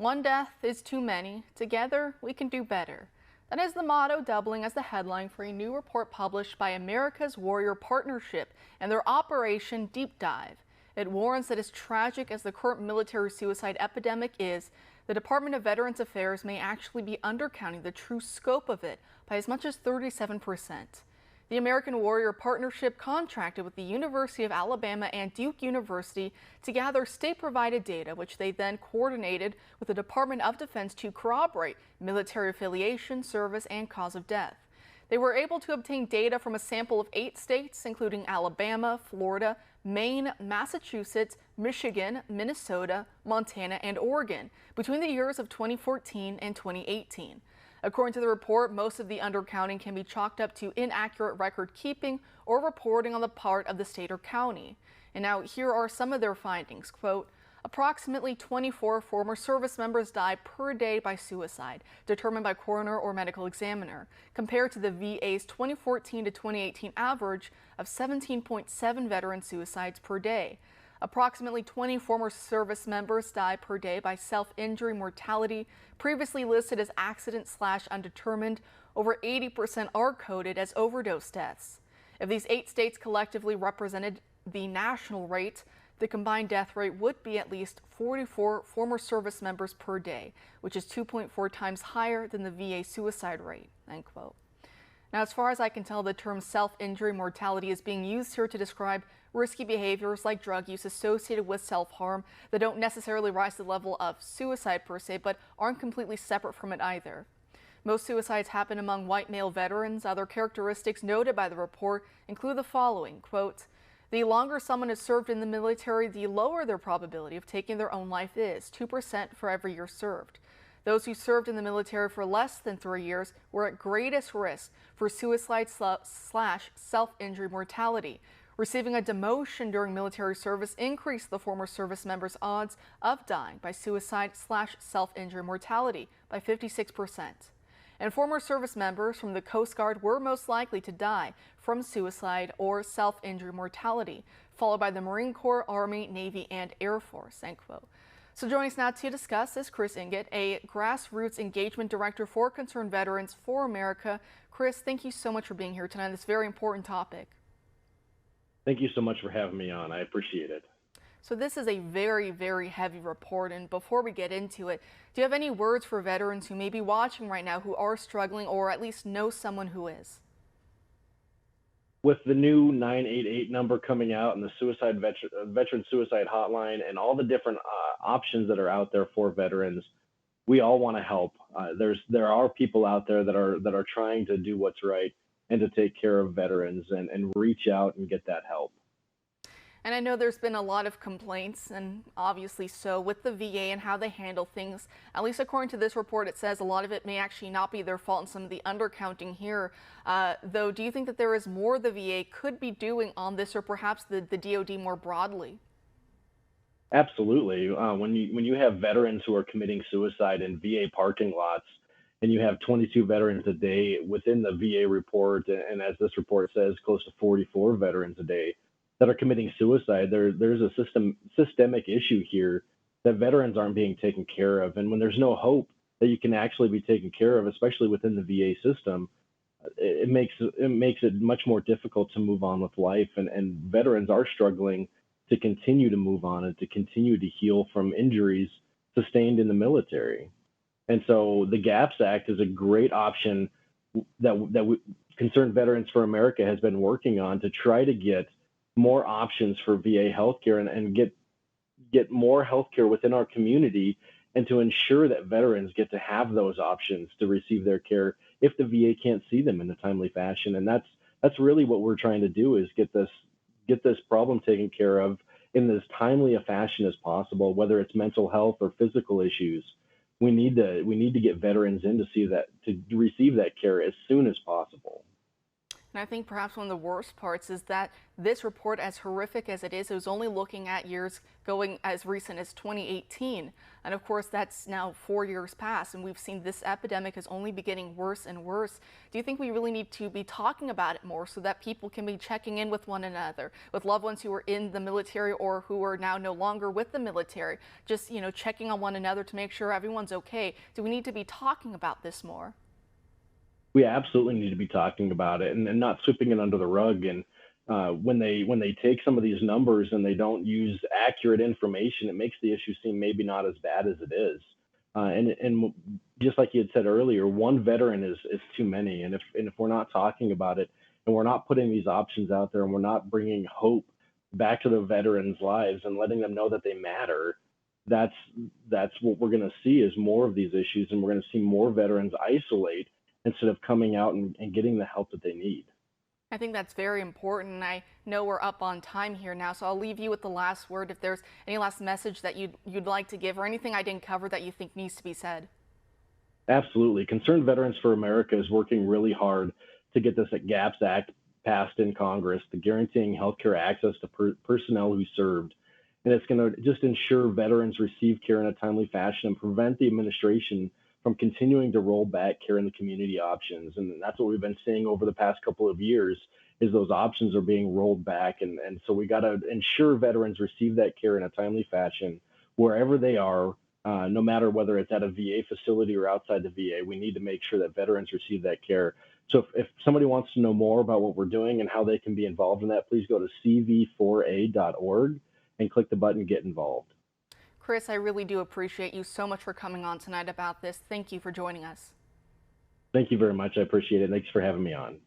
One death is too many. Together, we can do better. That is the motto, doubling as the headline for a new report published by America's Warrior Partnership and their Operation Deep Dive. It warns that as tragic as the current military suicide epidemic is, the Department of Veterans Affairs may actually be undercounting the true scope of it by as much as 37%. The American Warrior Partnership contracted with the University of Alabama and Duke University to gather state-provided data, which they then coordinated with the Department of Defense to corroborate military affiliation, service, and cause of death. They were able to obtain data from a sample of 8 states, including Alabama, Florida, Maine, Massachusetts, Michigan, Minnesota, Montana, and Oregon between the years of 2014 and 2018. According to the report, most of the undercounting can be chalked up to inaccurate record keeping or reporting on the part of the state or county. And now here are some of their findings. Quote, approximately 24 former service members die per day by suicide, determined by coroner or medical examiner, compared to the VA's 2014 to 2018 average of 17.7 veteran suicides per day. Approximately 20 former service members die per day by self-injury mortality, previously listed as accident/undetermined. Over 80% are coded as overdose deaths. If these 8 states collectively represented the national rate, the combined death rate would be at least 44 former service members per day, which is 2.4 times higher than the VA suicide rate, end quote. Now, as far as I can tell, the term self-injury mortality is being used here to describe risky behaviors like drug use associated with self-harm that don't necessarily rise to the level of suicide per se, but aren't completely separate from it either. Most suicides happen among white male veterans. Other characteristics noted by the report include the following, quote, the longer someone has served in the military, the lower their probability of taking their own life is, 2% for every year served. Those who served in the military for less than 3 years were at greatest risk for suicide/self-injury mortality. Receiving a demotion during military service increased the former service member's odds of dying by suicide/self-injury mortality by 56%. And former service members from the Coast Guard were most likely to die from suicide or self-injury mortality, followed by the Marine Corps, Army, Navy, and Air Force, end quote. So joining us now to discuss is Chris Enget, a grassroots engagement director for Concerned Veterans for America. Chris, thank you so much for being here tonight on this very important topic. Thank you so much for having me on. I appreciate it. So this is a very, very heavy report, and before we get into it, do you have any words for veterans who may be watching right now who are struggling or at least know someone who is? With the new 988 number coming out and the veteran suicide hotline and all the different options that are out there for veterans, we all want to help. There are people out there that are trying to do what's right and to take care of veterans and reach out and get that help. And I know there's been a lot of complaints, and obviously so, with the VA and how they handle things. At least according to this report, it says a lot of it may actually not be their fault in some of the undercounting here. Though, do you think that there is more the VA could be doing on this, or perhaps the DoD more broadly? Absolutely. When you have veterans who are committing suicide in VA parking lots, and you have 22 veterans a day within the VA report, and as this report says, close to 44 veterans a day that are committing suicide, there's a systemic issue here that veterans aren't being taken care of. And when there's no hope that you can actually be taken care of, especially within the VA system, it makes it much more difficult to move on with life. And veterans are struggling to continue to move on and to continue to heal from injuries sustained in the military. And so the GAPS Act is a great option that Concerned Veterans for America has been working on to try to get more options for VA healthcare and get more healthcare within our community, and to ensure that veterans get to have those options to receive their care if the VA can't see them in a timely fashion. And that's really what we're trying to do, is get this problem taken care of in as timely a fashion as possible, whether it's mental health or physical issues. We need to get veterans in to receive that care as soon as possible. And I think perhaps one of the worst parts is that this report, as horrific as it is, it was only looking at years going as recent as 2018. And of course, that's now 4 years past, and we've seen this epidemic is only be getting worse and worse. Do you think we really need to be talking about it more so that people can be checking in with one another, with loved ones who are in the military or who are now no longer with the military, just, checking on one another to make sure everyone's okay? Do we need to be talking about this more? We absolutely need to be talking about it and not sweeping it under the rug. And when they take some of these numbers and they don't use accurate information, it makes the issue seem maybe not as bad as it is. And just like you had said earlier, one veteran is too many. And if we're not talking about it and we're not putting these options out there and we're not bringing hope back to the veterans' lives and letting them know that they matter, that's that's what we're going to see is more of these issues, and we're going to see more veterans isolate instead of coming out and getting the help that they need. I think that's very important. And I know we're up on time here now, so I'll leave you with the last word. If there's any last message that you'd like to give, or anything I didn't cover that you think needs to be said. Absolutely. Concerned Veterans for America is working really hard to get this GAPS Act passed in Congress, the guaranteeing healthcare access to personnel who served. And it's going to just ensure veterans receive care in a timely fashion and prevent the administration from continuing to roll back care in the community options. And that's what we've been seeing over the past couple of years is those options are being rolled back. And so we got to ensure veterans receive that care in a timely fashion wherever they are, no matter whether it's at a VA facility or outside the VA. We need to make sure that veterans receive that care. So if somebody wants to know more about what we're doing and how they can be involved in that, please go to cv4a.org and click the button Get Involved. Chris, I really do appreciate you so much for coming on tonight about this. Thank you for joining us. Thank you very much. I appreciate it. Thanks for having me on.